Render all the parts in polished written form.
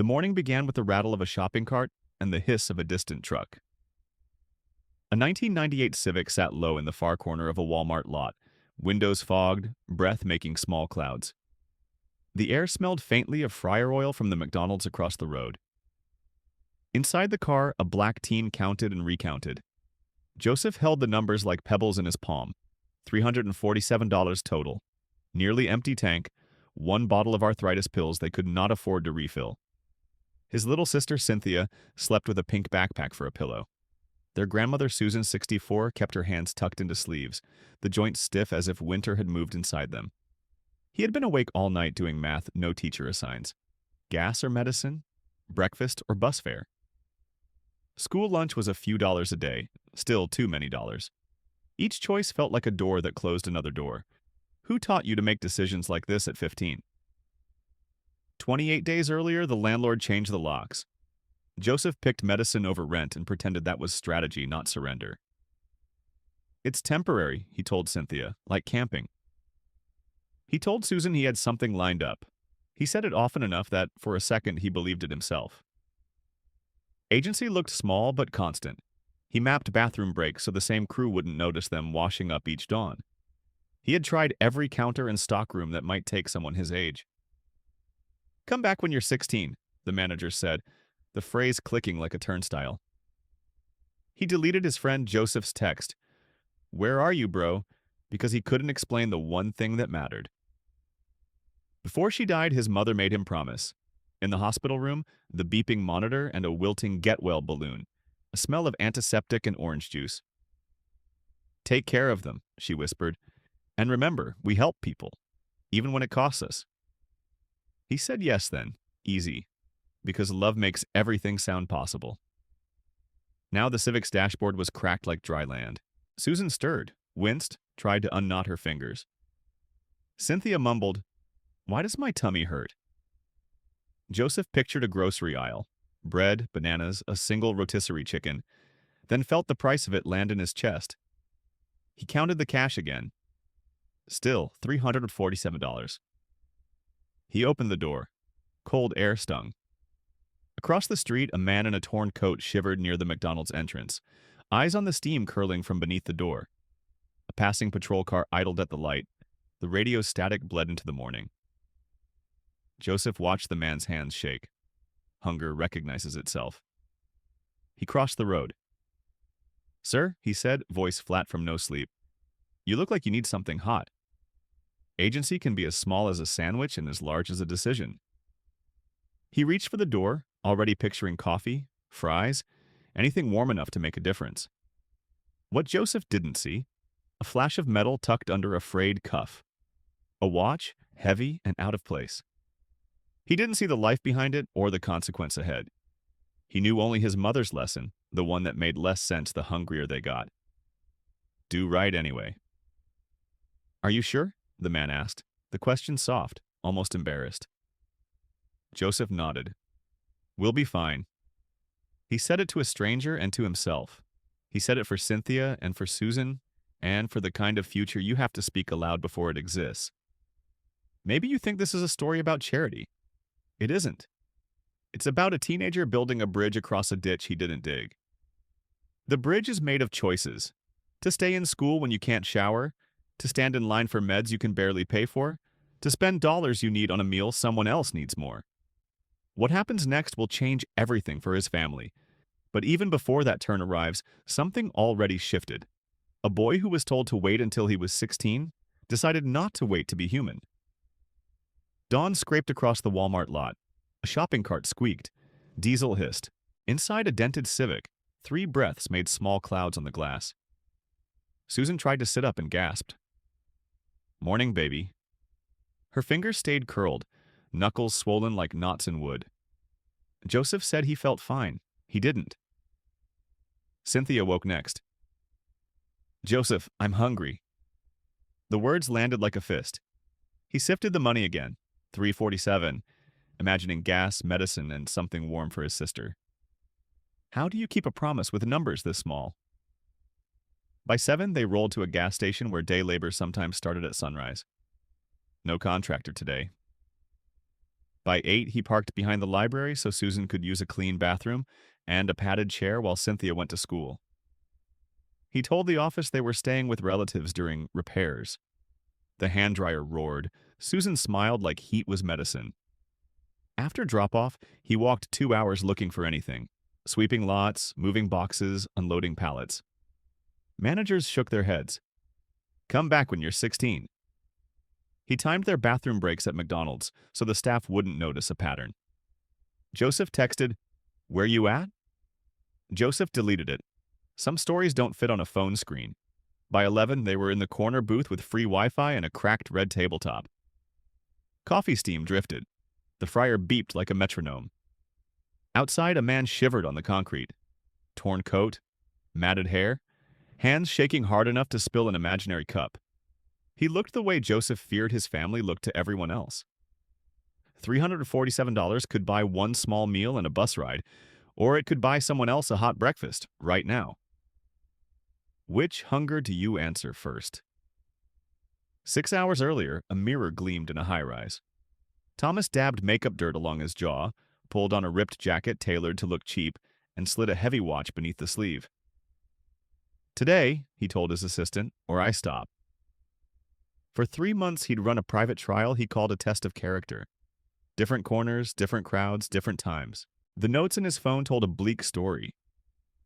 The morning began with the rattle of a shopping cart and the hiss of a distant truck. A 1998 Civic sat low in the far corner of a Walmart lot, windows fogged, breath making small clouds. The air smelled faintly of fryer oil from the McDonald's across the road. Inside the car, a black teen counted and recounted. Joseph held the numbers like pebbles in his palm. $347 total. Nearly empty tank, one bottle of arthritis pills they could not afford to refill. His little sister, Cynthia, slept with a pink backpack for a pillow. Their grandmother, Susan, 64, kept her hands tucked into sleeves, the joints stiff as if winter had moved inside them. He had been awake all night doing math no teacher assigns. Gas or medicine? Breakfast or bus fare? School lunch was a few dollars a day, still too many dollars. Each choice felt like a door that closed another door. Who taught you to make decisions like this at 15? 28 days earlier, the landlord changed the locks. Joseph picked medicine over rent and pretended that was strategy, not surrender. It's temporary, he told Cynthia, like camping. He told Susan he had something lined up. He said it often enough that, for a second, he believed it himself. Agency looked small but constant. He mapped bathroom breaks so the same crew wouldn't notice them washing up each dawn. He had tried every counter and stockroom that might take someone his age. "Come back when you're 16, the manager said, the phrase clicking like a turnstile. He deleted his friend Joseph's text, "Where are you, bro?" because he couldn't explain the one thing that mattered. Before she died, his mother made him promise. In the hospital room, the beeping monitor and a wilting get-well balloon, a smell of antiseptic and orange juice. "Take care of them," she whispered. "And remember, we help people, even when it costs us." He said yes then, easy, because love makes everything sound possible. Now the Civic's dashboard was cracked like dry land. Susan stirred, winced, tried to unknot her fingers. Cynthia mumbled, "Why does my tummy hurt?" Joseph pictured a grocery aisle, bread, bananas, a single rotisserie chicken, then felt the price of it land in his chest. He counted the cash again. Still, $347. He opened the door. Cold air stung. Across the street, a man in a torn coat shivered near the McDonald's entrance, eyes on the steam curling from beneath the door. A passing patrol car idled at the light. The radio's static bled into the morning. Joseph watched the man's hands shake. Hunger recognizes itself. He crossed the road. "Sir," he said, voice flat from no sleep, "you look like you need something hot." Agency can be as small as a sandwich and as large as a decision. He reached for the door, already picturing coffee, fries, anything warm enough to make a difference. What Joseph didn't see, a flash of metal tucked under a frayed cuff. A watch, heavy and out of place. He didn't see the life behind it or the consequence ahead. He knew only his mother's lesson, the one that made less sense the hungrier they got. Do right anyway. "Are you sure?" the man asked, the question soft, almost embarrassed. Joseph nodded. "We'll be fine." He said it to a stranger and to himself. He said it for Cynthia and for Susan, and for the kind of future you have to speak aloud before it exists. Maybe you think this is a story about charity. It isn't. It's about a teenager building a bridge across a ditch he didn't dig. The bridge is made of choices. To stay in school when you can't shower, to stand in line for meds you can barely pay for, to spend dollars you need on a meal someone else needs more. What happens next will change everything for his family. But even before that turn arrives, something already shifted. A boy who was told to wait until he was 16 decided not to wait to be human. Dawn scraped across the Walmart lot. A shopping cart squeaked. Diesel hissed. Inside a dented Civic, 3 breaths made small clouds on the glass. Susan tried to sit up and gasped. "Morning, baby." Her fingers stayed curled, knuckles swollen like knots in wood. Joseph said he felt fine. He didn't. Cynthia woke next. "Joseph, I'm hungry." The words landed like a fist. He sifted the money again. $347, imagining gas, medicine, and something warm for his sister. How do you keep a promise with numbers this small? By 7, they rolled to a gas station where day labor sometimes started at sunrise. No contractor today. By 8, he parked behind the library so Susan could use a clean bathroom and a padded chair while Cynthia went to school. He told the office they were staying with relatives during repairs. The hand dryer roared. Susan smiled like heat was medicine. After drop-off, he walked 2 hours looking for anything, sweeping lots, moving boxes, unloading pallets. Managers shook their heads. Come back when you're 16. He timed their bathroom breaks at McDonald's so the staff wouldn't notice a pattern. Joseph texted, "Where you at?" Joseph deleted it. Some stories don't fit on a phone screen. By 11, they were in the corner booth with free Wi-Fi and a cracked red tabletop. Coffee steam drifted. The fryer beeped like a metronome. Outside, a man shivered on the concrete. Torn coat, matted hair, hands shaking hard enough to spill an imaginary cup. He looked the way Joseph feared his family looked to everyone else. $347 could buy one small meal and a bus ride, or it could buy someone else a hot breakfast right now. Which hunger do you answer first? 6 hours earlier, a mirror gleamed in a high-rise. Thomas dabbed makeup dirt along his jaw, pulled on a ripped jacket tailored to look cheap, and slid a heavy watch beneath the sleeve. Today, he told his assistant, or I stop. For 3 months, he'd run a private trial he called a test of character. Different corners, different crowds, different times. The notes in his phone told a bleak story.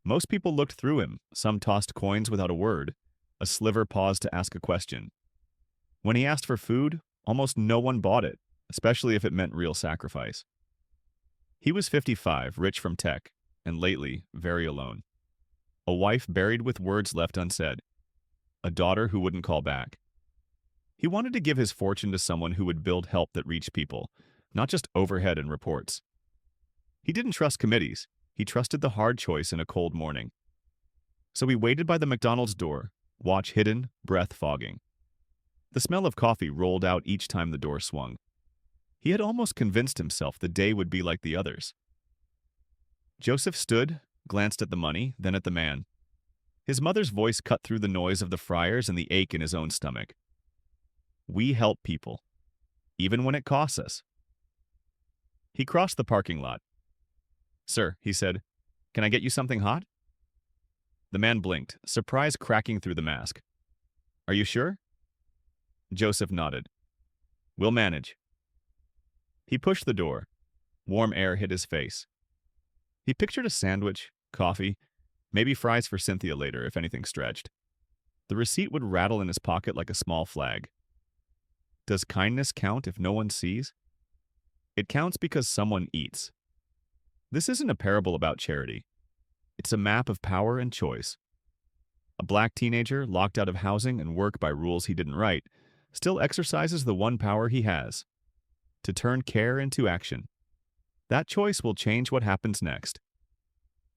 Most people looked through him, some tossed coins without a word. A sliver paused to ask a question. When he asked for food, almost no one bought it, especially if it meant real sacrifice. He was 55, rich from tech, and lately, very alone. A wife buried with words left unsaid. A daughter who wouldn't call back. He wanted to give his fortune to someone who would build help that reached people, not just overhead and reports. He didn't trust committees. He trusted the hard choice in a cold morning. So he waited by the McDonald's door, watch hidden, breath fogging. The smell of coffee rolled out each time the door swung. He had almost convinced himself the day would be like the others. Joseph stood, glanced at the money, then at the man. His mother's voice cut through the noise of the fryers and the ache in his own stomach. We help people, even when it costs us. He crossed the parking lot. Sir, he said, can I get you something hot? The man blinked, surprise cracking through the mask. Are you sure? Joseph nodded. We'll manage. He pushed the door. Warm air hit his face. He pictured a sandwich, coffee, maybe fries for Cynthia later if anything stretched. The receipt would rattle in his pocket like a small flag. Does kindness count if no one sees? It counts because someone eats. This isn't a parable about charity. It's a map of power and choice. A black teenager, locked out of housing and work by rules he didn't write, still exercises the one power he has: to turn care into action. That choice will change what happens next.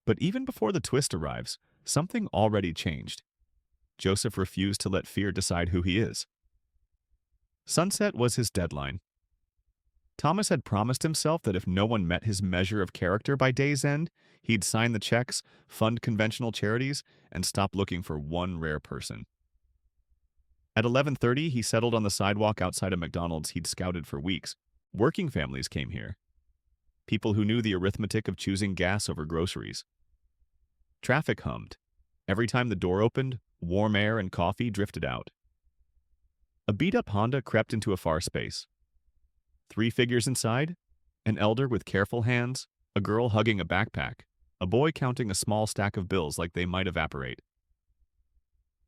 But even before the twist arrives, something already changed. Joseph refused to let fear decide who he is. Sunset was his deadline. Thomas had promised himself that if no one met his measure of character by day's end, he'd sign the checks, fund conventional charities, and stop looking for one rare person. At 11:30, he settled on the sidewalk outside a McDonald's he'd scouted for weeks. Working families came here. People who knew the arithmetic of choosing gas over groceries. Traffic hummed. Every time the door opened, warm air and coffee drifted out. A beat-up Honda crept into a far space. 3 figures inside: an elder with careful hands, a girl hugging a backpack, a boy counting a small stack of bills like they might evaporate.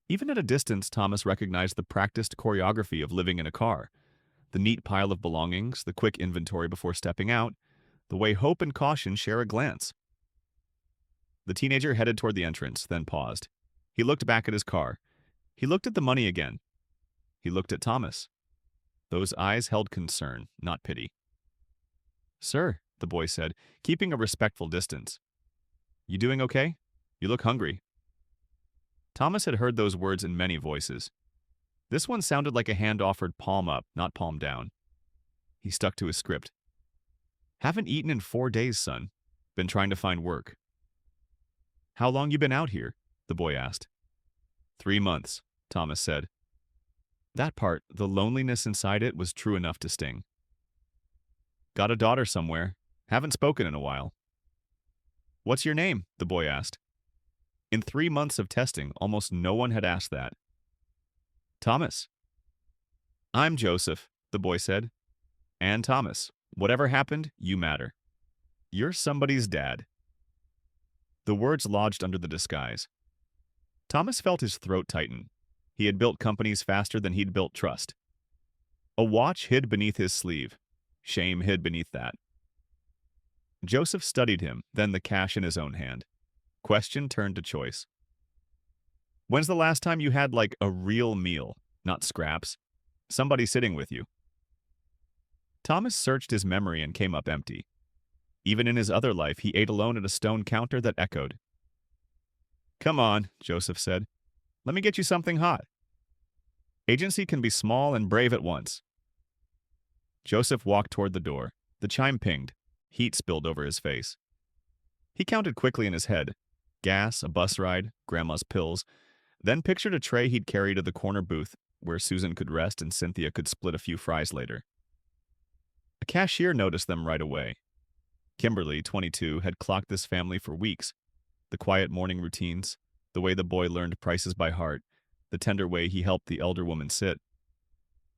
Even at a distance, Thomas recognized the practiced choreography of living in a car: the neat pile of belongings, the quick inventory before stepping out, the way hope and caution share a glance. The teenager headed toward the entrance, then paused. He looked back at his car. He looked at the money again. He looked at Thomas. Those eyes held concern, not pity. Sir, the boy said, keeping a respectful distance. You doing okay? You look hungry. Thomas had heard those words in many voices. This one sounded like a hand offered palm up, not palm down. He stuck to his script. Haven't eaten in 4 days, son. Been trying to find work. How long you been out here? The boy asked. 3 months, Thomas said. That part, the loneliness inside it, was true enough to sting. Got a daughter somewhere. Haven't spoken in a while. What's your name? The boy asked. In 3 months of testing, almost no one had asked that. Thomas. I'm Joseph, the boy said. And Thomas. Whatever happened, you matter. You're somebody's dad. The words lodged under the disguise. Thomas felt his throat tighten. He had built companies faster than he'd built trust. A watch hid beneath his sleeve. Shame hid beneath that. Joseph studied him, then the cash in his own hand. Question turned to choice. When's the last time you had, like, a real meal, not scraps? Somebody sitting with you. Thomas searched his memory and came up empty. Even in his other life, he ate alone at a stone counter that echoed. Come on, Joseph said. Let me get you something hot. Agency can be small and brave at once. Joseph walked toward the door. The chime pinged. Heat spilled over his face. He counted quickly in his head. Gas, a bus ride, Grandma's pills, then pictured a tray he'd carry to the corner booth where Susan could rest and Cynthia could split a few fries later. A cashier noticed them right away. Kimberly, 22, had clocked this family for weeks. The quiet morning routines, the way the boy learned prices by heart, the tender way he helped the elder woman sit.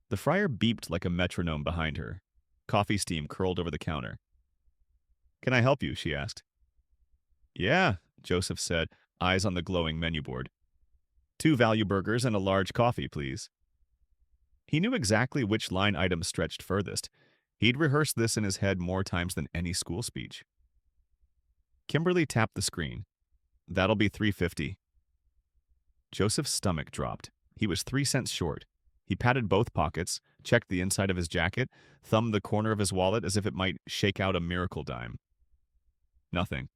The fryer beeped like a metronome behind her. Coffee steam curled over the counter. Can I help you? She asked. Yeah, Joseph said, eyes on the glowing menu board. 2 value burgers and a large coffee, please. He knew exactly which line item stretched furthest. He'd rehearsed this in his head more times than any school speech. Kimberly tapped the screen. That'll be $3.50. Joseph's stomach dropped. He was 3 cents short. He patted both pockets, checked the inside of his jacket, thumbed the corner of his wallet as if it might shake out a miracle dime. Nothing.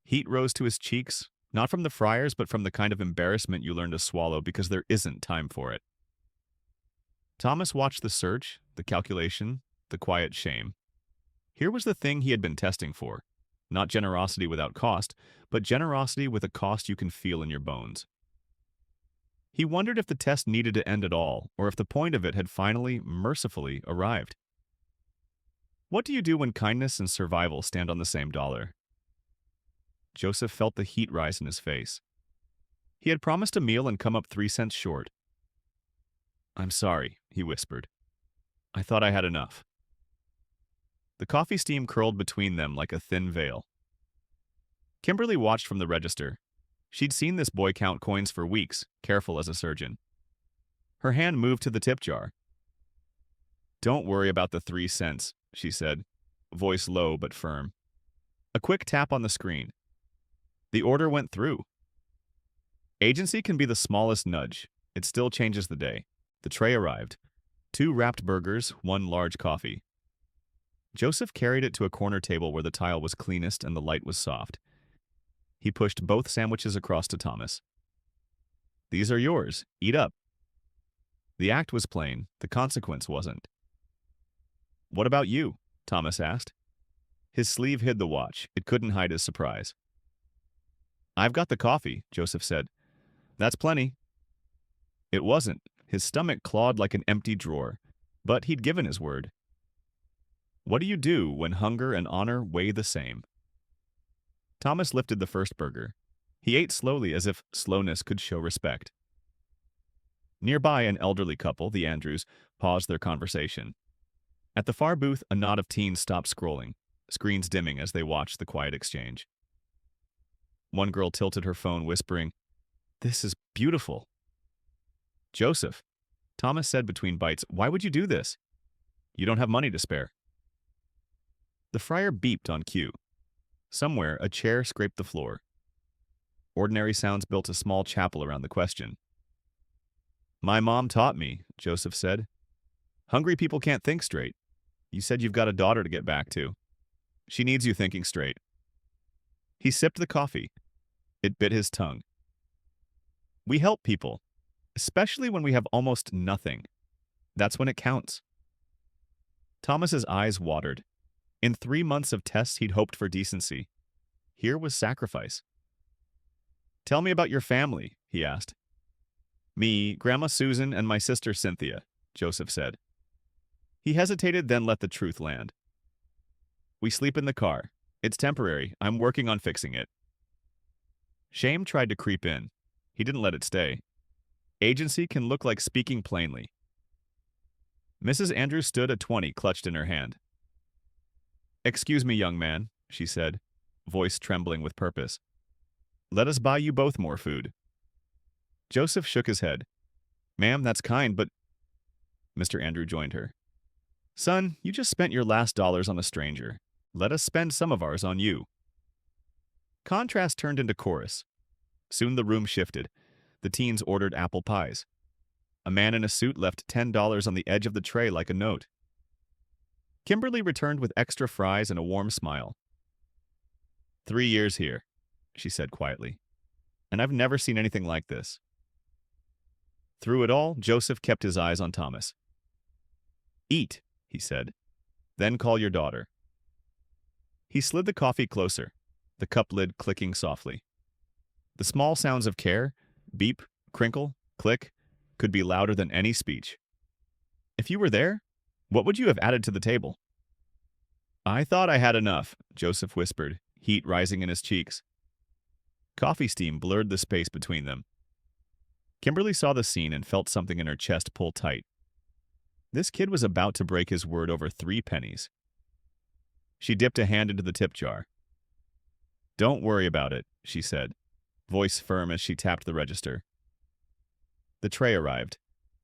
Heat rose to his cheeks, not from the fryers, but from the kind of embarrassment you learn to swallow because there isn't time for it. Thomas watched the search, the calculation, the quiet shame. Here was the thing he had been testing for. Not generosity without cost, but generosity with a cost you can feel in your bones. He wondered if the test needed to end at all, or if the point of it had finally, mercifully, arrived. What do you do when kindness and survival stand on the same dollar? Joseph felt the heat rise in his face. He had promised a meal and come up 3 cents short. I'm sorry, he whispered. I thought I had enough. The coffee steam curled between them like a thin veil. Kimberly watched from the register. She'd seen this boy count coins for weeks, careful as a surgeon. Her hand moved to the tip jar. Don't worry about the 3 cents, she said, voice low but firm. A quick tap on the screen. The order went through. Agency can be the smallest nudge. It still changes the day. The tray arrived. 2 wrapped burgers, 1 large coffee. Joseph carried it to a corner table where the tile was cleanest and the light was soft. He pushed both sandwiches across to Thomas. These are yours. Eat up. The act was plain. The consequence wasn't. What about you? Thomas asked. His sleeve hid the watch. It couldn't hide his surprise. I've got the coffee, Joseph said. That's plenty. It wasn't. His stomach clawed like an empty drawer, but he'd given his word. What do you do when hunger and honor weigh the same? Thomas lifted the first burger. He ate slowly as if slowness could show respect. Nearby, an elderly couple, the Andrews, paused their conversation. At the far booth, a knot of teens stopped scrolling, screens dimming as they watched the quiet exchange. One girl tilted her phone, whispering, "This is beautiful." Joseph, Thomas said between bites, why would you do this? You don't have money to spare. The fryer beeped on cue. Somewhere, a chair scraped the floor. Ordinary sounds built a small chapel around the question. My mom taught me, Joseph said. Hungry people can't think straight. You said you've got a daughter to get back to. She needs you thinking straight. He sipped the coffee. It bit his tongue. We help people, especially when we have almost nothing. That's when it counts. Thomas's eyes watered. In 3 months of tests, he'd hoped for decency. Here was sacrifice. Tell me about your family, he asked. Me, Grandma Susan, and my sister Cynthia, Joseph said. He hesitated, then let the truth land. We sleep in the car. It's temporary. I'm working on fixing it. Shame tried to creep in. He didn't let it stay. Agency can look like speaking plainly. Mrs. Andrews stood a 20 clutched in her hand. "Excuse me, young man," she said, voice trembling with purpose. "Let us buy you both more food." Joseph shook his head. "Ma'am, that's kind, but—" Mr. Andrew joined her. "Son, you just spent your last dollars on a stranger. Let us spend some of ours on you." Contrast turned into chorus. Soon the room shifted. The teens ordered apple pies. A man in a suit left $10 on the edge of the tray like a note. Kimberly returned with extra fries and a warm smile. 3 years here," she said quietly, "and I've never seen anything like this." Through it all, Joseph kept his eyes on Thomas. "Eat," he said. "Then call your daughter." He slid the coffee closer, the cup lid clicking softly. The small sounds of care, beep, crinkle, click, could be louder than any speech. "If you were there, what would you have added to the table?" "I thought I had enough," Joseph whispered, heat rising in his cheeks. Coffee steam blurred the space between them. Kimberly saw the scene and felt something in her chest pull tight. This kid was about to break his word over 3 pennies. She dipped a hand into the tip jar. "Don't worry about it," she said, voice firm as she tapped the register. The tray arrived.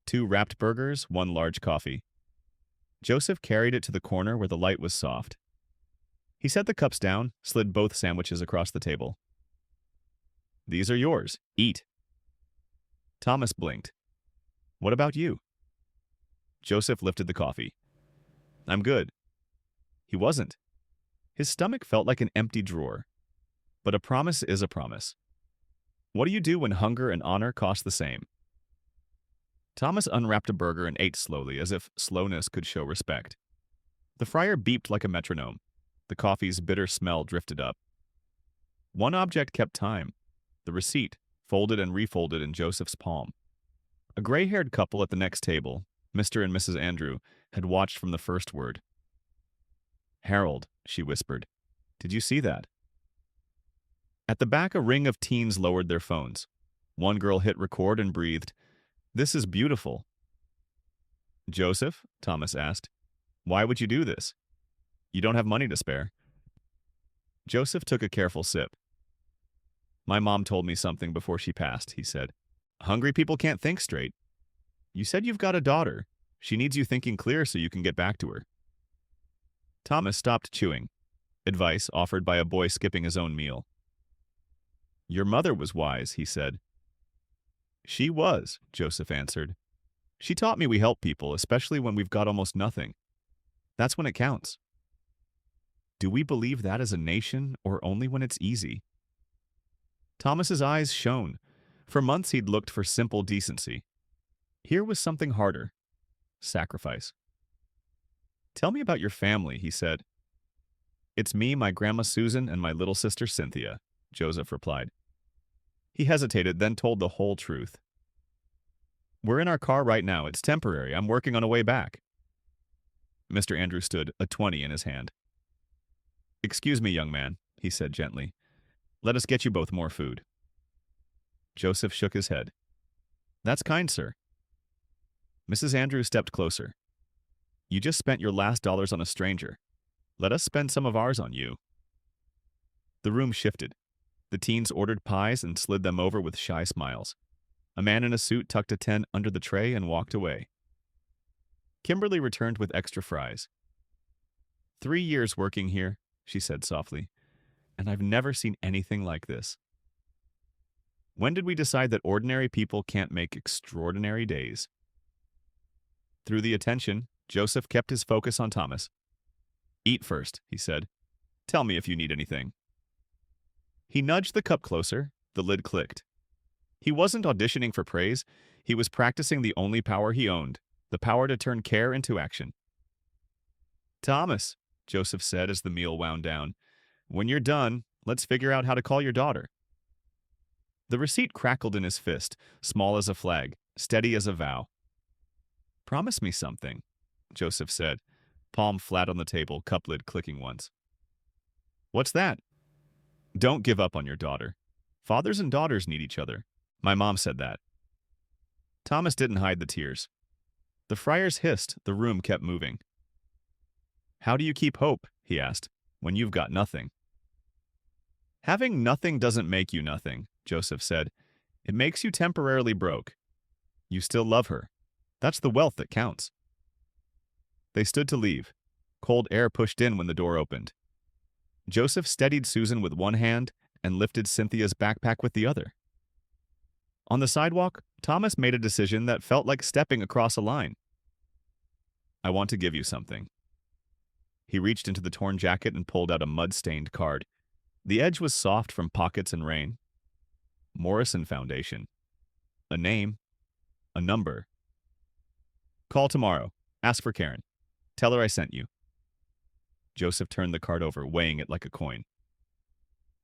2 wrapped burgers, 1 large coffee. Joseph carried it to the corner where the light was soft. He set the cups down, slid both sandwiches across the table. "These are yours. Eat." Thomas blinked. "What about you?" Joseph lifted the coffee. "I'm good." He wasn't. His stomach felt like an empty drawer. But a promise is a promise. What do you do when hunger and honor cost the same? Thomas unwrapped a burger and ate slowly, as if slowness could show respect. The fryer beeped like a metronome. The coffee's bitter smell drifted up. One object kept time: the receipt, folded and refolded in Joseph's palm. A gray-haired couple at the next table, Mr. and Mrs. Andrew, had watched from the first word. "Harold," she whispered, "did you see that?" At the back, a ring of teens lowered their phones. One girl hit record and breathed, "This is beautiful." "Joseph," Thomas asked, "why would you do this? You don't have money to spare." Joseph took a careful sip. "My mom told me something before she passed," he said. "Hungry people can't think straight. You said you've got a daughter. She needs you thinking clear so you can get back to her." Thomas stopped chewing. Advice offered by a boy skipping his own meal. "Your mother was wise," he said. "She was," Joseph answered. "She taught me we help people, especially when we've got almost nothing. That's when it counts." Do we believe that as a nation, or only when it's easy? Thomas's eyes shone. For months he'd looked for simple decency. Here was something harder: sacrifice. "Tell me about your family," he said. "It's me, my grandma Susan, and my little sister Cynthia," Joseph replied. He hesitated, then told the whole truth. "We're in our car right now. It's temporary. I'm working on a way back." Mr. Andrew stood, a 20 in his hand. "Excuse me, young man," he said gently. "Let us get you both more food." Joseph shook his head. "That's kind, sir." Mrs. Andrews stepped closer. "You just spent your last dollars on a stranger. Let us spend some of ours on you." The room shifted. The teens ordered pies and slid them over with shy smiles. A man in a suit tucked a 10 under the tray and walked away. Kimberly returned with extra fries. 3 years working here," she said softly, "and I've never seen anything like this." When did we decide that ordinary people can't make extraordinary days? Through the attention, Joseph kept his focus on Thomas. "Eat first," he said. "Tell me if you need anything." He nudged the cup closer. The lid clicked. He wasn't auditioning for praise. He was practicing the only power he owned, the power to turn care into action. "Thomas," Joseph said as the meal wound down, "when you're done, let's figure out how to call your daughter." The receipt crackled in his fist, small as a flag, steady as a vow. "Promise me something," Joseph said, palm flat on the table, cup lid clicking once. What's that? Don't give up on your daughter. Fathers and daughters need each other. My mom said that. Thomas didn't hide the tears. The friars hissed, the room kept moving. How do you keep hope, he asked, when you've got nothing? Having nothing doesn't make you nothing, Joseph said. It makes you temporarily broke. You still love her. That's the wealth that counts. They stood to leave. Cold air pushed in when the door opened. Joseph steadied Susan with one hand and lifted Cynthia's backpack with the other. On the sidewalk, Thomas made a decision that felt like stepping across a line. I want to give you something. He reached into the torn jacket and pulled out a mud-stained card. The edge was soft from pockets and rain. Morrison Foundation. A name. A number. Call tomorrow. Ask for Karen. Tell her I sent you. Joseph turned the card over, weighing it like a coin.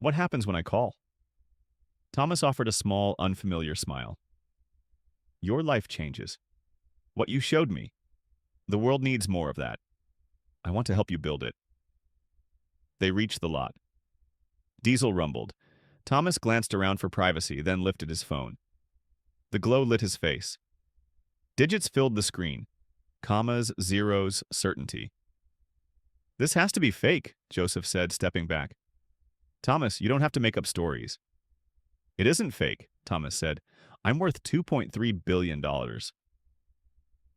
What happens when I call? Thomas offered a small, unfamiliar smile. Your life changes. What you showed me. The world needs more of that. I want to help you build it. They reached the lot. Diesel rumbled. Thomas glanced around for privacy, then lifted his phone. The glow lit his face. Digits filled the screen. Commas, zeros, certainty. This has to be fake, Joseph said, stepping back. Thomas, you don't have to make up stories. It isn't fake, Thomas said. I'm worth $2.3 billion.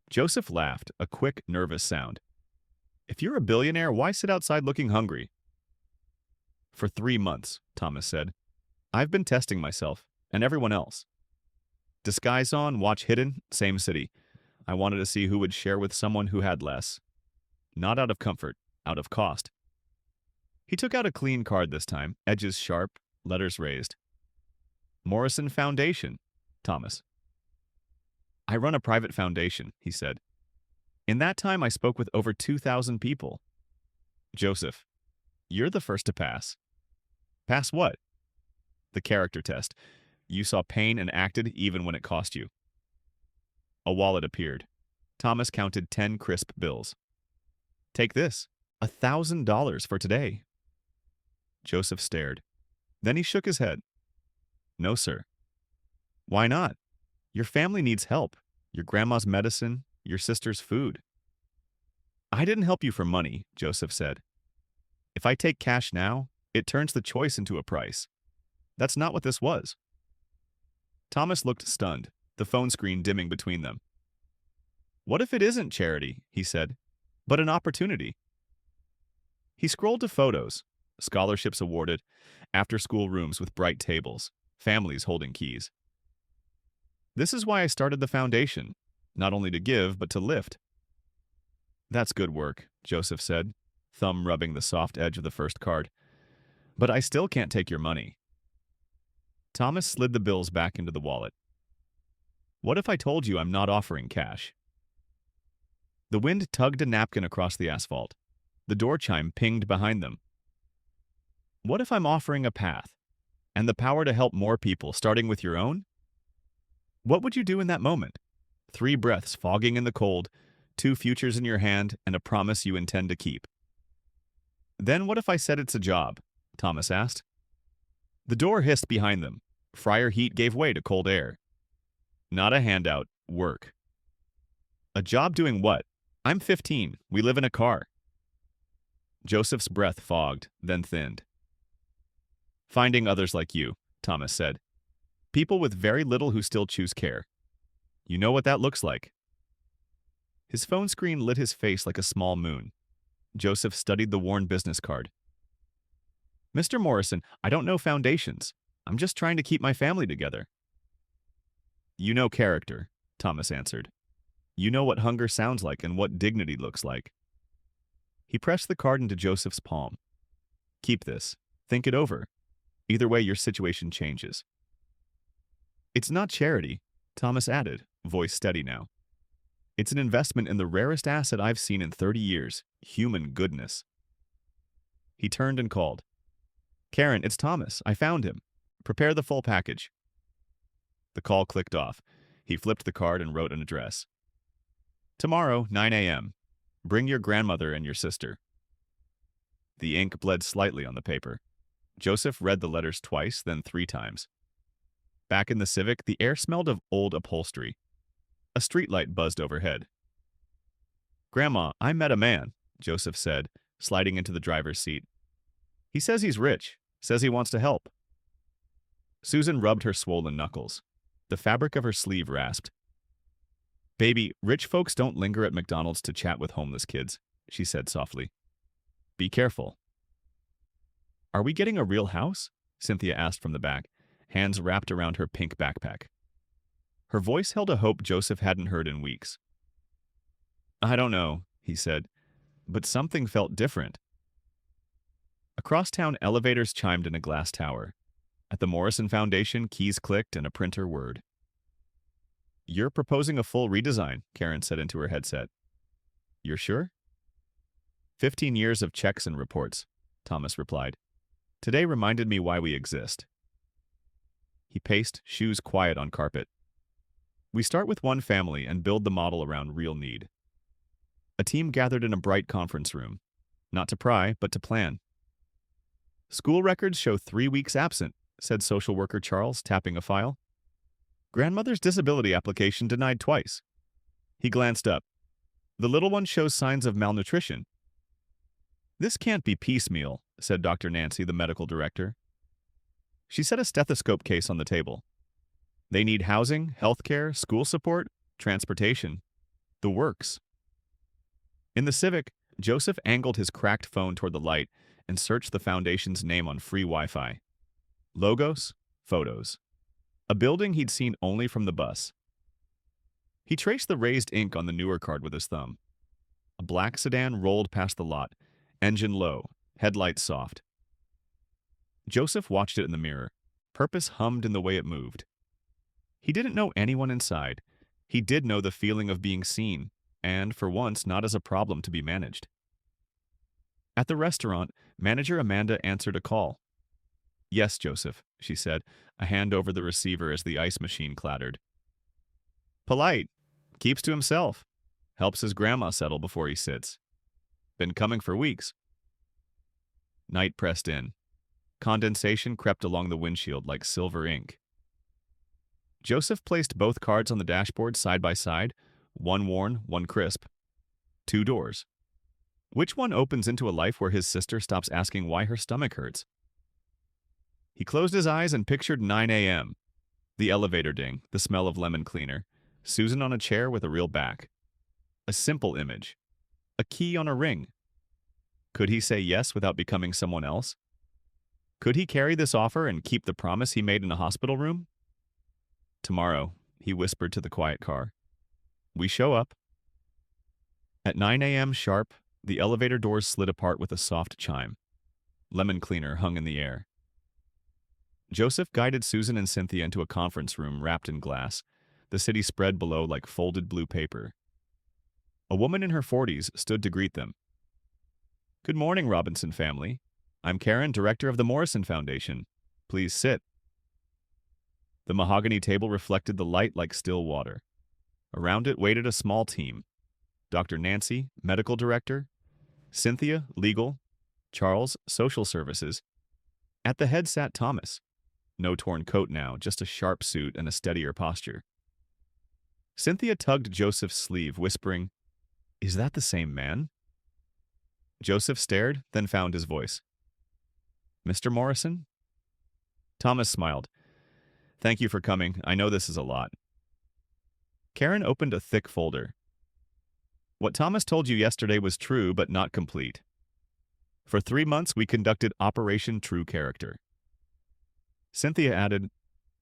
Joseph laughed, a quick, nervous sound. If you're a billionaire, why sit outside looking hungry? For 3 months, Thomas said. I've been testing myself, and everyone else. Disguise on, watch hidden, same city. I wanted to see who would share with someone who had less. Not out of comfort, out of cost. He took out a clean card this time, edges sharp, letters raised. Morrison Foundation, Thomas. I run a private foundation, he said. In that time, I spoke with over 2,000 people. Joseph, you're the first to pass. Pass what? The character test. You saw pain and acted even when it cost you. A wallet appeared. Thomas counted 10 crisp bills. Take this. $1,000 for today. Joseph stared. Then he shook his head. No, sir. Why not? Your family needs help. Your grandma's medicine, your sister's food. I didn't help you for money, Joseph said. If I take cash now, it turns the choice into a price. That's not what this was. Thomas looked stunned, the phone screen dimming between them. What if it isn't charity, he said, but an opportunity? He scrolled to photos, scholarships awarded, after-school rooms with bright tables, families holding keys. This is why I started the foundation, not only to give, but to lift. That's good work, Joseph said, thumb rubbing the soft edge of the first card. But I still can't take your money. Thomas slid the bills back into the wallet. What if I told you I'm not offering cash? The wind tugged a napkin across the asphalt. The door chime pinged behind them. What if I'm offering a path, and the power to help more people, starting with your own? What would you do in that moment? 3 breaths fogging in the cold, 2 futures in your hand, and a promise you intend to keep. Then what if I said it's a job? Thomas asked. The door hissed behind them. Friar heat gave way to cold air. Not a handout, work. A job doing what? I'm 15. We live in a car. Joseph's breath fogged, then thinned. Finding others like you, Thomas said. People with very little who still choose care. You know what that looks like. His phone screen lit his face like a small moon. Joseph studied the worn business card. Mr. Morrison, I don't know foundations. I'm just trying to keep my family together. You know character, Thomas answered. You know what hunger sounds like and what dignity looks like. He pressed the card into Joseph's palm. Keep this. Think it over. Either way, your situation changes. It's not charity, Thomas added, voice steady now. It's an investment in the rarest asset I've seen in 30 years, human goodness. He turned and called. Karen, it's Thomas. I found him. Prepare the full package. The call clicked off. He flipped the card and wrote an address. Tomorrow, 9 a.m. Bring your grandmother and your sister. The ink bled slightly on the paper. Joseph read the letters twice, then 3 times. Back in the Civic, the air smelled of old upholstery. A streetlight buzzed overhead. "Grandma, I met a man," Joseph said, sliding into the driver's seat. "He says he's rich, says he wants to help." Susan rubbed her swollen knuckles. The fabric of her sleeve rasped. "Baby, rich folks don't linger at McDonald's to chat with homeless kids," she said softly. "Be careful." "Are we getting a real house?" Cynthia asked from the back, hands wrapped around her pink backpack. Her voice held a hope Joseph hadn't heard in weeks. "I don't know," he said, but something felt different. Across town, elevators chimed in a glass tower. At the Morrison Foundation, keys clicked and a printer whirred. "You're proposing a full redesign," Karen said into her headset. "You're sure?" 15 years of checks and reports, Thomas replied. "Today reminded me why we exist." He paced, shoes quiet on carpet. "We start with one family and build the model around real need." A team gathered in a bright conference room. Not to pry, but to plan. "School records show 3 weeks absent," said social worker Charles, tapping a file. "Grandmother's disability application denied twice." He glanced up. "The little one shows signs of malnutrition." "This can't be piecemeal," said Dr. Nancy, the medical director. She set a stethoscope case on the table. "They need housing, healthcare, school support, transportation. The works." In the Civic, Joseph angled his cracked phone toward the light and searched the foundation's name on free Wi-Fi. Logos, photos. A building he'd seen only from the bus. He traced the raised ink on the newer card with his thumb. A black sedan rolled past the lot, engine low, headlights soft. Joseph watched it in the mirror. Purpose hummed in the way it moved. He didn't know anyone inside. He did know the feeling of being seen, and, for once, not as a problem to be managed. At the restaurant, manager Amanda answered a call. "Yes, Joseph," she said, a hand over the receiver as the ice machine clattered. "Polite. Keeps to himself. Helps his grandma settle before he sits. Been coming for weeks." Night pressed in. Condensation crept along the windshield like silver ink. Joseph placed both cards on the dashboard side by side, one worn, one crisp. 2 doors. Which one opens into a life where his sister stops asking why her stomach hurts? He closed his eyes and pictured 9 a.m. The elevator ding, the smell of lemon cleaner, Susan on a chair with a real back. A simple image. A key on a ring. Could he say yes without becoming someone else? Could he carry this offer and keep the promise he made in a hospital room? "Tomorrow," he whispered to the quiet car. "We show up." At 9 a.m. sharp, the elevator doors slid apart with a soft chime. Lemon cleaner hung in the air. Joseph guided Susan and Cynthia into a conference room wrapped in glass, the city spread below like folded blue paper. A woman in her 40s stood to greet them. "Good morning, Robinson family. I'm Karen, director of the Morrison Foundation. Please sit." The mahogany table reflected the light like still water. Around it waited a small team. Dr. Nancy, medical director, Cynthia, legal, Charles, social services. At the head sat Thomas. No torn coat now, just a sharp suit and a steadier posture. Cynthia tugged Joseph's sleeve, whispering, "Is that the same man?" Joseph stared, then found his voice. "Mr. Morrison?" Thomas smiled. "Thank you for coming. I know this is a lot." Karen opened a thick folder. "What Thomas told you yesterday was true, but not complete. For 3 months, we conducted Operation True Character." Cynthia added,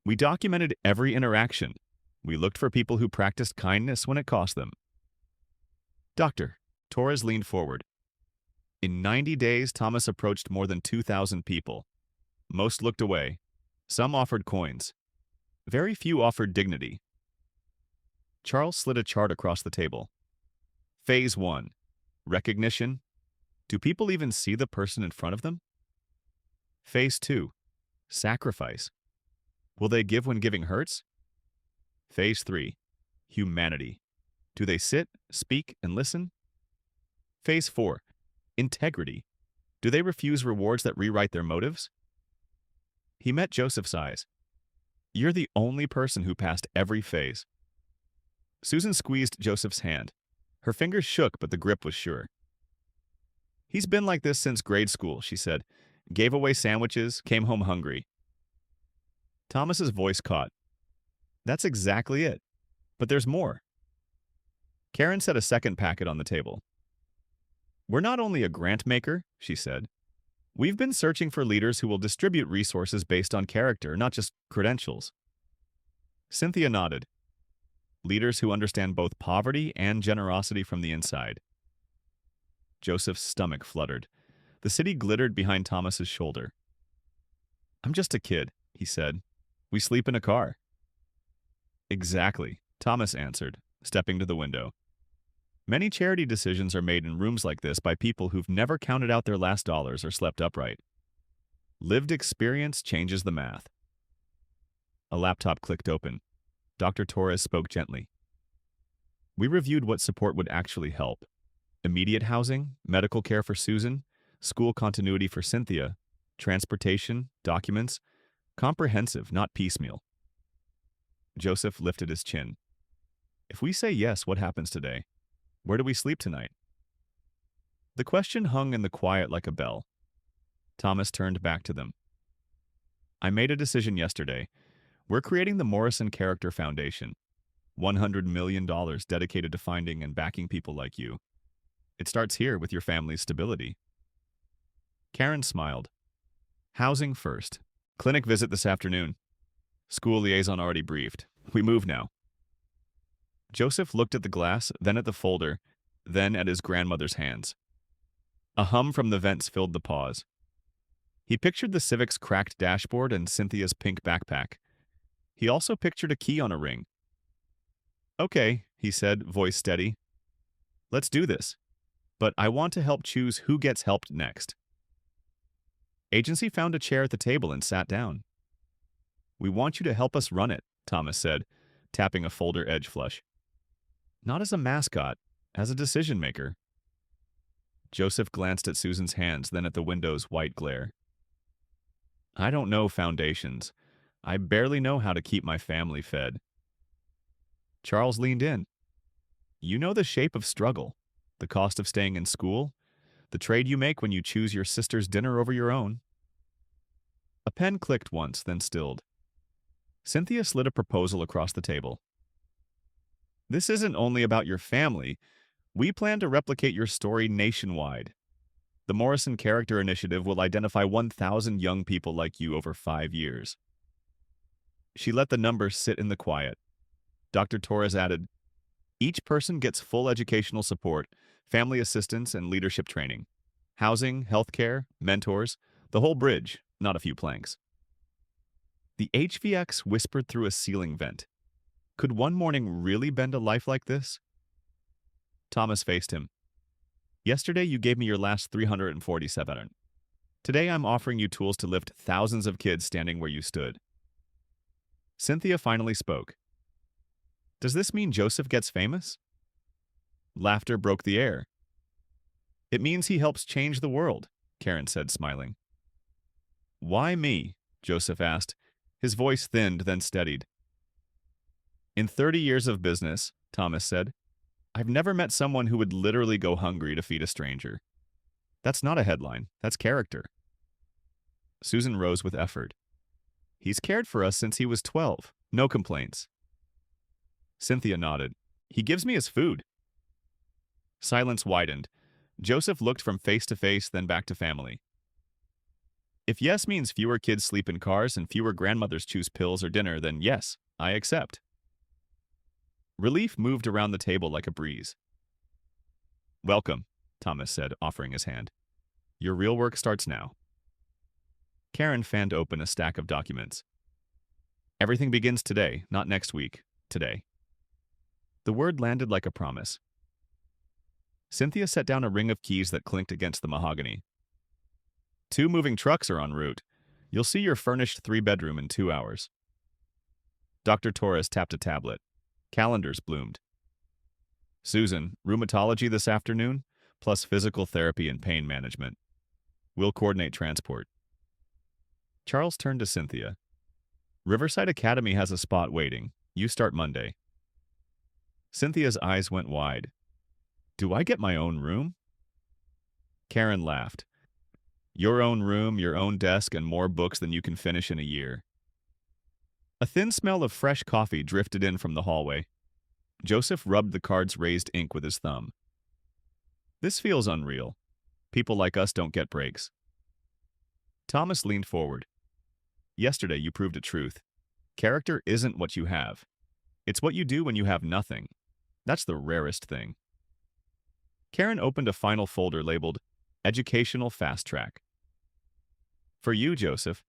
"We documented every interaction. We looked for people who practiced kindness when it cost them." "Doctor," Torres leaned forward. "In 90 days, Thomas approached more than 2,000 people. Most looked away. Some offered coins. Very few offered dignity." Charles slid a chart across the table. Phase 1. Recognition. Do people even see the person in front of them? Phase 2. Sacrifice. Will they give when giving hurts? Phase 3. Humanity. Do they sit, speak, and listen? Phase 4. Integrity. Do they refuse rewards that rewrite their motives? He met Joseph's eyes. You're the only person who passed every phase. Susan squeezed Joseph's hand. Her fingers shook, but the grip was sure. He's been like this since grade school, she said. Gave away sandwiches, came home hungry. Thomas's voice caught. That's exactly it. But there's more. Karen set a second packet on the table. We're not only a grant maker, she said. We've been searching for leaders who will distribute resources based on character, not just credentials. Cynthia nodded. Leaders who understand both poverty and generosity from the inside. Joseph's stomach fluttered. The city glittered behind Thomas's shoulder. I'm just a kid, he said. We sleep in a car. Exactly, Thomas answered, stepping to the window. Many charity decisions are made in rooms like this by people who've never counted out their last dollars or slept upright. Lived experience changes the math. A laptop clicked open. Dr. Torres spoke gently. We reviewed what support would actually help. Immediate housing, medical care for Susan, school continuity for Cynthia, transportation, documents, comprehensive, not piecemeal. Joseph lifted his chin. If we say yes, what happens today? Where do we sleep tonight? The question hung in the quiet like a bell. Thomas turned back to them. I made a decision yesterday. We're creating the Morrison Character Foundation. $100 million dedicated to finding and backing people like you. It starts here with your family's stability. Karen smiled. Housing first. Clinic visit this afternoon. School liaison already briefed. We move now. Joseph looked at the glass, then at the folder, then at his grandmother's hands. A hum from the vents filled the pause. He pictured the Civic's cracked dashboard and Cynthia's pink backpack. He also pictured a key on a ring. Okay, he said, voice steady. Let's do this. But I want to help choose who gets helped next. Agency found a chair at the table and sat down. We want you to help us run it, Thomas said, tapping a folder edge flush. Not as a mascot, as a decision maker. Joseph glanced at Susan's hands, then at the window's white glare. I don't know foundations. I barely know how to keep my family fed. Charles leaned in. You know the shape of struggle, the cost of staying in school, the trade you make when you choose your sister's dinner over your own. A pen clicked once, then stilled. Cynthia slid a proposal across the table. This isn't only about your family. We plan to replicate your story nationwide. The Morrison Character Initiative will identify 1,000 young people like you over 5 years. She let the numbers sit in the quiet. Dr. Torres added, each person gets full educational support, family assistance, and leadership training. Housing, healthcare, mentors, the whole bridge, not a few planks. The HVX whispered through a ceiling vent. Could one morning really bend a life like this? Thomas faced him. Yesterday you gave me your last 347. Today I'm offering you tools to lift thousands of kids standing where you stood. Cynthia finally spoke. Does this mean Joseph gets famous? Laughter broke the air. It means he helps change the world, Karen said, smiling. Why me? Joseph asked. His voice thinned, then steadied. In 30 years of business, Thomas said, I've never met someone who would literally go hungry to feed a stranger. That's not a headline. That's character. Susan rose with effort. He's cared for us since he was 12. No complaints. Cynthia nodded. He gives me his food. Silence widened. Joseph looked from face to face, then back to family. If yes means fewer kids sleep in cars and fewer grandmothers choose pills or dinner, then yes, I accept. Relief moved around the table like a breeze. Welcome, Thomas said, offering his hand. Your real work starts now. Karen fanned open a stack of documents. Everything begins today, not next week. Today. The word landed like a promise. Cynthia set down a ring of keys that clinked against the mahogany. 2 moving trucks are en route. You'll see your furnished 3-bedroom in 2 hours. Dr. Torres tapped a tablet. Calendars bloomed. Susan, rheumatology this afternoon, plus physical therapy and pain management. We'll coordinate transport. Charles turned to Cynthia. Riverside Academy has a spot waiting. You start Monday. Cynthia's eyes went wide. Do I get my own room? Karen laughed. Your own room, your own desk, and more books than you can finish in a year. A thin smell of fresh coffee drifted in from the hallway. Joseph rubbed the card's raised ink with his thumb. This feels unreal. People like us don't get breaks. Thomas leaned forward. Yesterday you proved a truth. Character isn't what you have. It's what you do when you have nothing. That's the rarest thing. Karen opened a final folder labeled Educational Fast Track. For you, Joseph,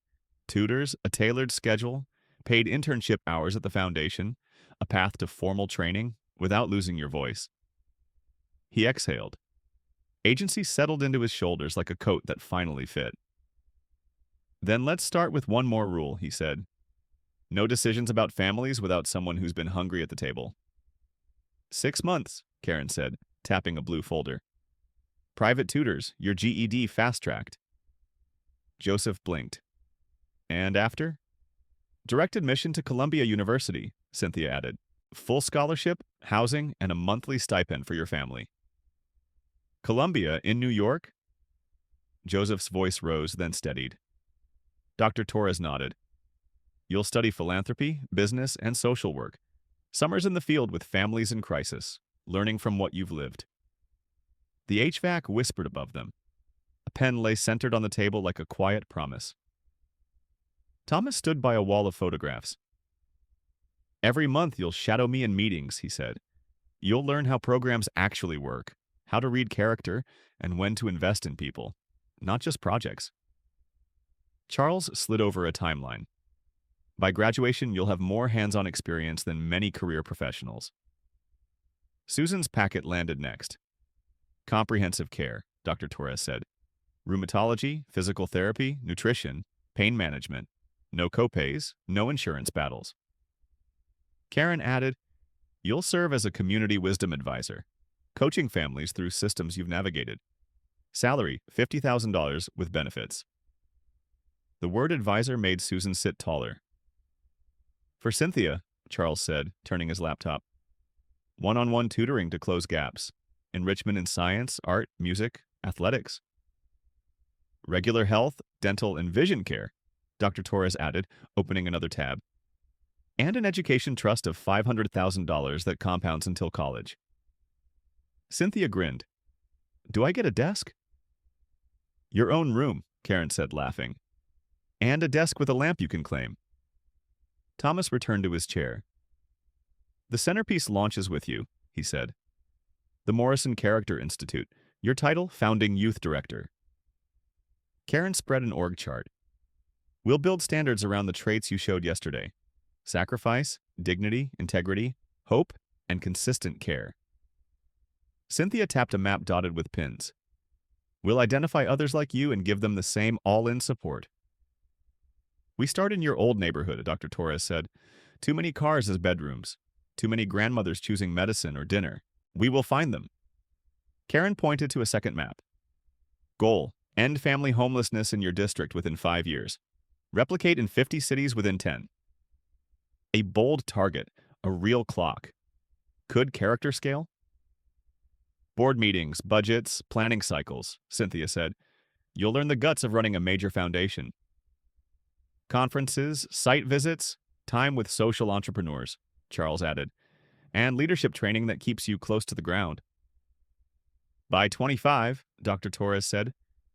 tutors, a tailored schedule, paid internship hours at the foundation, a path to formal training without losing your voice. He exhaled. Agency settled into his shoulders like a coat that finally fit. Then let's start with one more rule, he said. No decisions about families without someone who's been hungry at the table. 6 months, Karen said, tapping a blue folder. Private tutors, your GED fast-tracked. Joseph blinked. And after? Direct admission to Columbia University, Cynthia added. Full scholarship, housing, and a monthly stipend for your family. Columbia in New York? Joseph's voice rose, then steadied. Dr. Torres nodded. You'll study philanthropy, business, and social work. Summers in the field with families in crisis, learning from what you've lived. The HVAC whispered above them. A pen lay centered on the table like a quiet promise. Thomas stood by a wall of photographs. Every month you'll shadow me in meetings, he said. You'll learn how programs actually work, how to read character, and when to invest in people, not just projects. Charles slid over a timeline. By graduation, you'll have more hands-on experience than many career professionals. Susan's packet landed next. Comprehensive care, Dr. Torres said. Rheumatology, physical therapy, nutrition, pain management. No copays, no insurance battles. Karen added, you'll serve as a community wisdom advisor, coaching families through systems you've navigated. Salary, $50,000 with benefits. The word advisor made Susan sit taller. For Cynthia, Charles said, turning his laptop. One-on-one tutoring to close gaps. Enrichment in science, art, music, athletics. Regular health, dental, and vision care, Dr. Torres added, opening another tab. And an education trust of $500,000 that compounds until college. Cynthia grinned. Do I get a desk? Your own room, Karen said, laughing. And a desk with a lamp you can claim. Thomas returned to his chair. The centerpiece launches with you, he said. The Morrison Character Institute. Your title, Founding Youth Director. Karen spread an org chart. We'll build standards around the traits you showed yesterday. Sacrifice, dignity, integrity, hope, and consistent care. Cynthia tapped a map dotted with pins. We'll identify others like you and give them the same all-in support. We start in your old neighborhood, Dr. Torres said. Too many cars as bedrooms. Too many grandmothers choosing medicine or dinner. We will find them. Karen pointed to a second map. Goal: end family homelessness in your district within 5 years. Replicate in 50 cities within 10. A bold target, a real clock. Could character scale? Board meetings, budgets, planning cycles, Cynthia said. You'll learn the guts of running a major foundation. Conferences, site visits, time with social entrepreneurs, Charles added, and leadership training that keeps you close to the ground. By 25, Dr. Torres said,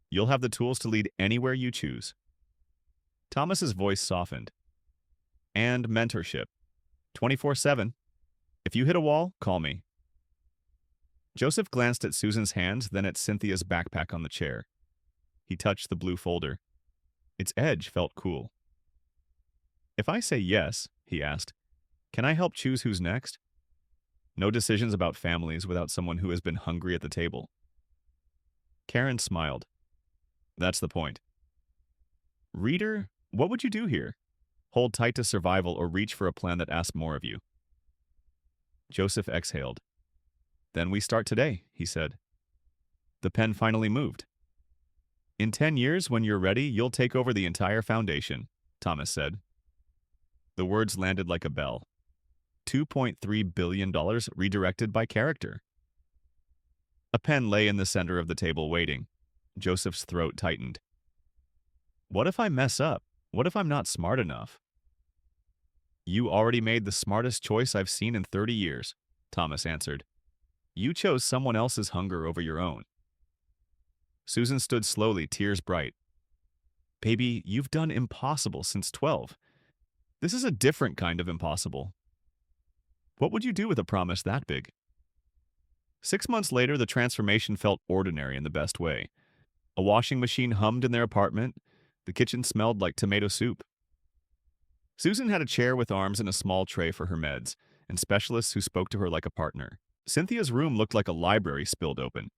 you'll have the tools to lead anywhere you choose. Thomas's voice softened. And mentorship. 24/7. If you hit a wall, call me. Joseph glanced at Susan's hands, then at Cynthia's backpack on the chair. He touched the blue folder. Its edge felt cool. If I say yes, he asked, can I help choose who's next? No decisions about families without someone who has been hungry at the table. Karen smiled. That's the point. Reader, what would you do here? Hold tight to survival or reach for a plan that asks more of you? Joseph exhaled. Then we start today, he said. The pen finally moved. In 10 years, when you're ready, you'll take over the entire foundation, Thomas said. The words landed like a bell. $2.3 billion redirected by character. A pen lay in the center of the table waiting. Joseph's throat tightened. What if I mess up? What if I'm not smart enough? You already made the smartest choice I've seen in 30 years, Thomas answered. You chose someone else's hunger over your own. Susan stood slowly, tears bright. Baby, you've done impossible since 12. This is a different kind of impossible. What would you do with a promise that big? 6 months later, the transformation felt ordinary in the best way. A washing machine hummed in their apartment. The kitchen smelled like tomato soup. Susan had a chair with arms and a small tray for her meds, and specialists who spoke to her like a partner. Cynthia's room looked like a library spilled open.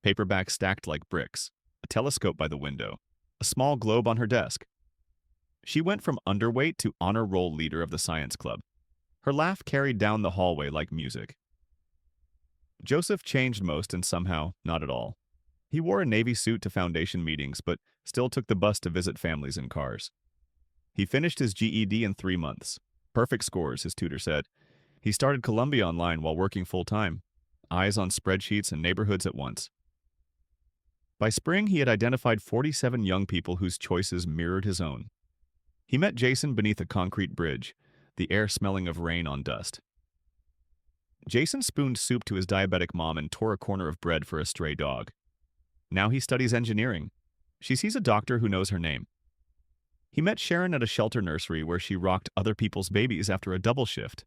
Paperbacks stacked like bricks, a telescope by the window, a small globe on her desk. She went from underweight to honor roll leader of the science club. Her laugh carried down the hallway like music. Joseph changed most and somehow not at all. He wore a navy suit to foundation meetings, but still took the bus to visit families in cars. He finished his GED in 3 months. Perfect scores, his tutor said. He started Columbia Online while working full-time, eyes on spreadsheets and neighborhoods at once. By spring, he had identified 47 young people whose choices mirrored his own. He met Jason beneath a concrete bridge, the air smelling of rain on dust. Jason spooned soup to his diabetic mom and tore a corner of bread for a stray dog. Now he studies engineering. She sees a doctor who knows her name. He met Sharon at a shelter nursery where she rocked other people's babies after a double shift.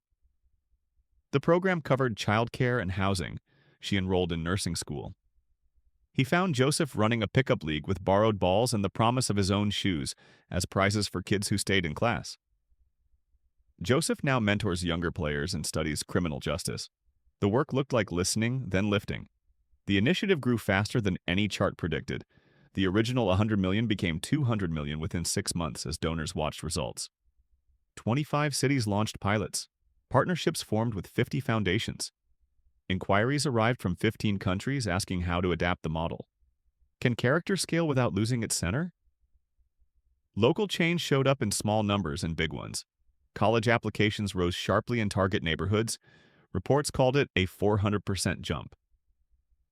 The program covered childcare and housing. She enrolled in nursing school. He found Joseph running a pickup league with borrowed balls and the promise of his own shoes as prizes for kids who stayed in class. Joseph now mentors younger players and studies criminal justice. The work looked like listening, then lifting. The initiative grew faster than any chart predicted. The original 100 million became 200 million within 6 months as donors watched results. 25 cities launched pilots. Partnerships formed with 50 foundations. Inquiries arrived from 15 countries asking how to adapt the model. Can character scale without losing its center? Local change showed up in small numbers and big ones. College applications rose sharply in target neighborhoods. Reports called it a 400% jump.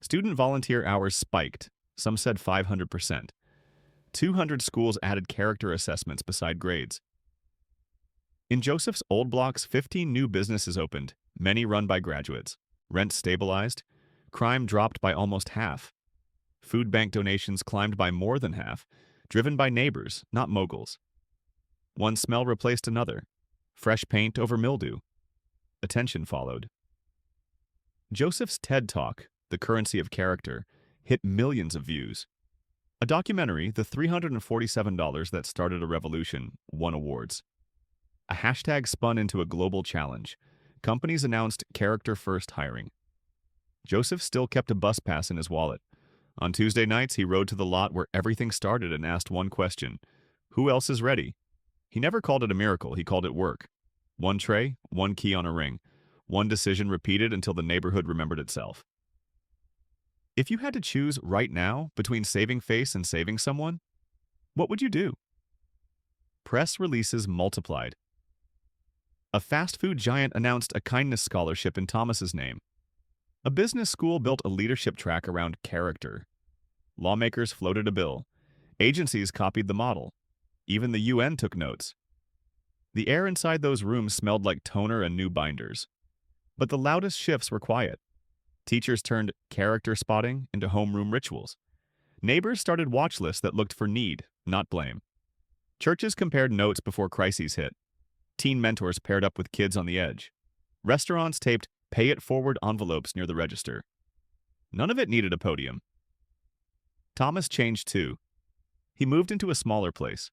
Student volunteer hours spiked. Some said 500%. 200 schools added character assessments beside grades. In Joseph's old blocks, 15 new businesses opened, many run by graduates. Rent stabilized. Crime dropped by almost half. Food bank donations climbed by more than half, driven by neighbors, not moguls. One smell replaced another. Fresh paint over mildew. Attention followed. Joseph's TED Talk, The Currency of Character, hit millions of views. A documentary, The $347 That Started a Revolution, won awards. A hashtag spun into a global challenge. Companies announced character-first hiring. Joseph still kept a bus pass in his wallet. On Tuesday nights, he rode to the lot where everything started and asked one question: who else is ready? He never called it a miracle, he called it work. One tray, one key on a ring. One decision repeated until the neighborhood remembered itself. If you had to choose right now between saving face and saving someone, what would you do? Press releases multiplied. A fast food giant announced a kindness scholarship in Thomas's name. A business school built a leadership track around character. Lawmakers floated a bill. Agencies copied the model. Even the UN took notes. The air inside those rooms smelled like toner and new binders. But the loudest shifts were quiet. Teachers turned character spotting into homeroom rituals. Neighbors started watch lists that looked for need, not blame. Churches compared notes before crises hit. Teen mentors paired up with kids on the edge. Restaurants taped pay it forward envelopes near the register. None of it needed a podium. Thomas changed too. He moved into a smaller place.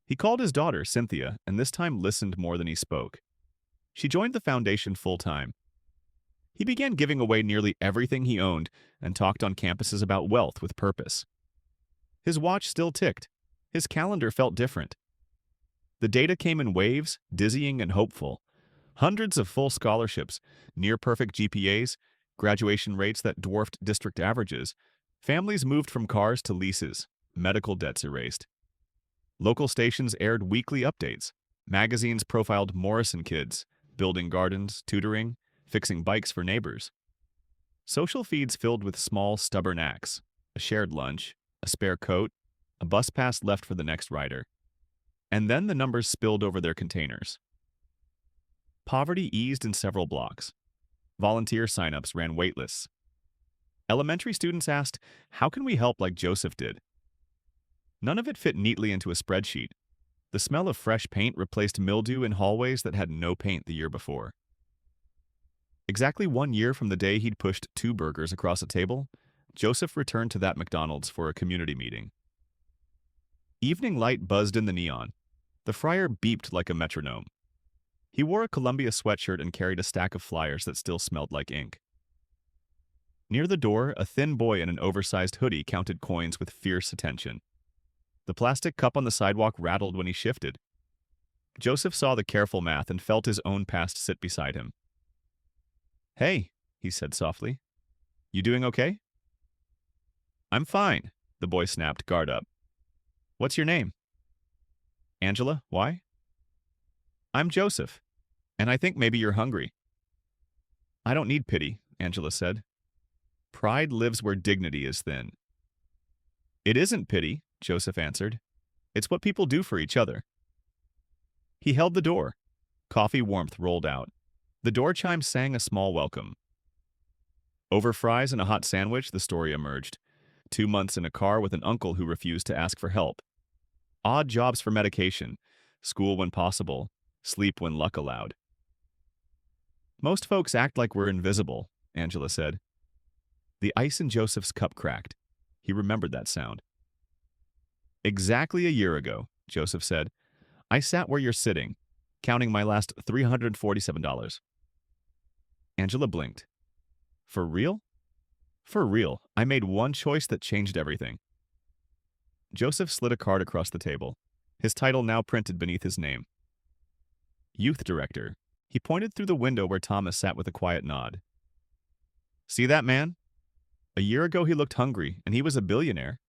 He called his daughter, Cynthia, and this time listened more than he spoke. She joined the foundation full-time. He began giving away nearly everything he owned and talked on campuses about wealth with purpose. His watch still ticked. His calendar felt different. The data came in waves, dizzying and hopeful. Hundreds of full scholarships, near-perfect GPAs, graduation rates that dwarfed district averages. Families moved from cars to leases. medical debts erased. Local stations aired weekly updates. Magazines profiled Morrison kids, building gardens, tutoring, fixing bikes for neighbors. Social feeds filled with small, stubborn acts: a shared lunch, a spare coat, a bus pass left for the next rider. And then the numbers spilled over their containers. Poverty eased in several blocks. Volunteer signups ran waitlists. Elementary students asked, "How can we help like Joseph did?" None of it fit neatly into a spreadsheet. The smell of fresh paint replaced mildew in hallways that had no paint the year before. Exactly 1 year from the day he'd pushed 2 burgers across a table, Joseph returned to that McDonald's for a community meeting. Evening light buzzed in the neon. The fryer beeped like a metronome. He wore a Columbia sweatshirt and carried a stack of flyers that still smelled like ink. Near the door, a thin boy in an oversized hoodie counted coins with fierce attention. The plastic cup on the sidewalk rattled when he shifted. Joseph saw the careful math and felt his own past sit beside him. "Hey," he said softly. "You doing okay?" "I'm fine," the boy snapped, guard up. "What's your name?" "Angela. Why?" "I'm Joseph, and I think maybe you're hungry." "I don't need pity," Angela said. "Pride lives where dignity is thin." "It isn't pity," Joseph answered. "It's what people do for each other." He held the door. Coffee warmth rolled out. The door chime sang a small welcome. Over fries and a hot sandwich, the story emerged. 2 months in a car with an uncle who refused to ask for help. Odd jobs for medication. School when possible. Sleep when luck allowed. "Most folks act like we're invisible," Angela said. The ice in Joseph's cup cracked. He remembered that sound. "Exactly a year ago," Joseph said, "I sat where you're sitting, counting my last $347. Angela blinked. "For real?" "For real. I made one choice that changed everything." Joseph slid a card across the table, his title now printed beneath his name. "Youth Director." He pointed through the window where Thomas sat with a quiet nod. "See that man? A year ago he looked hungry, and he was a billionaire."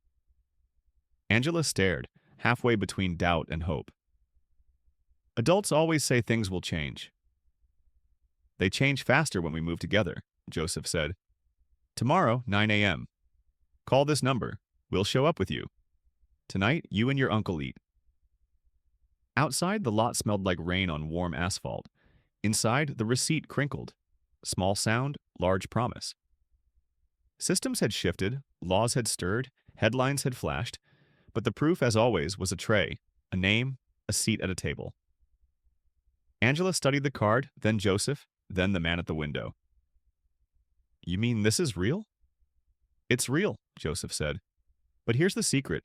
Angela stared, halfway between doubt and hope. "Adults always say things will change." "They change faster when we move together," Joseph said. "Tomorrow, 9 a.m. Call this number. We'll show up with you. Tonight, you and your uncle eat." Outside, the lot smelled like rain on warm asphalt. Inside, the receipt crinkled. Small sound, large promise. Systems had shifted, laws had stirred, headlines had flashed, but the proof, as always, was a tray, a name, a seat at a table. Angela studied the card, then Joseph, then the man at the window. "You mean this is real?" "It's real," Joseph said. "But here's the secret.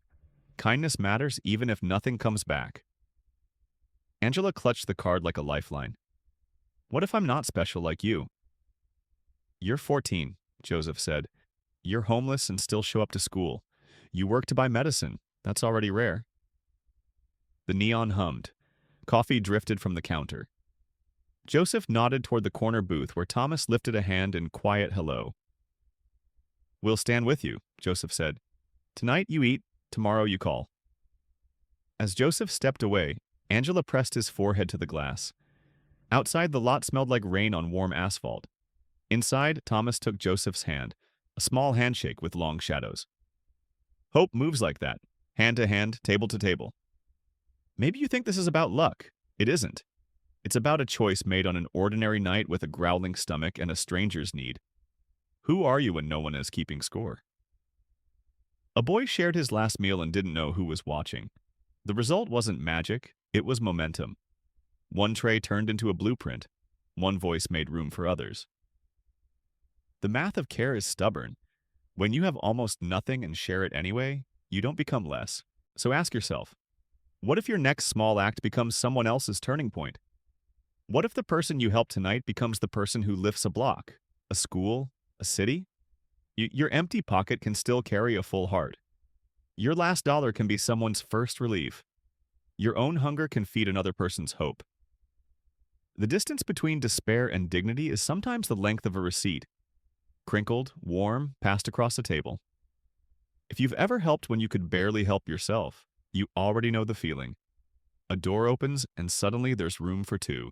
Kindness matters even if nothing comes back." Angela clutched the card like a lifeline. "What if I'm not special like you?" "You're 14, Joseph said. "You're homeless and still show up to school. You work to buy medicine. That's already rare." The neon hummed. Coffee drifted from the counter. Joseph nodded toward the corner booth where Thomas lifted a hand in quiet hello. "We'll stand with you," Joseph said. "Tonight you eat, tomorrow you call." As Joseph stepped away, Angela pressed his forehead to the glass. Outside, the lot smelled like rain on warm asphalt. Inside, Thomas took Joseph's hand, a small handshake with long shadows. "Hope moves like that, hand to hand, table to table." "Maybe you think this is about luck. It isn't. It's about a choice made on an ordinary night with a growling stomach and a stranger's need. Who are you when no one is keeping score?" A boy shared his last meal and didn't know who was watching. The result wasn't magic, it was momentum. One tray turned into a blueprint. One voice made room for others. The math of care is stubborn. When you have almost nothing and share it anyway, you don't become less. So ask yourself, what if your next small act becomes someone else's turning point? What if the person you help tonight becomes the person who lifts a block, a school, a city? Your empty pocket can still carry a full heart. Your last dollar can be someone's first relief. Your own hunger can feed another person's hope. The distance between despair and dignity is sometimes the length of a receipt. Crinkled, warm, passed across a table. If you've ever helped when you could barely help yourself, you already know the feeling. A door opens and suddenly there's room for two.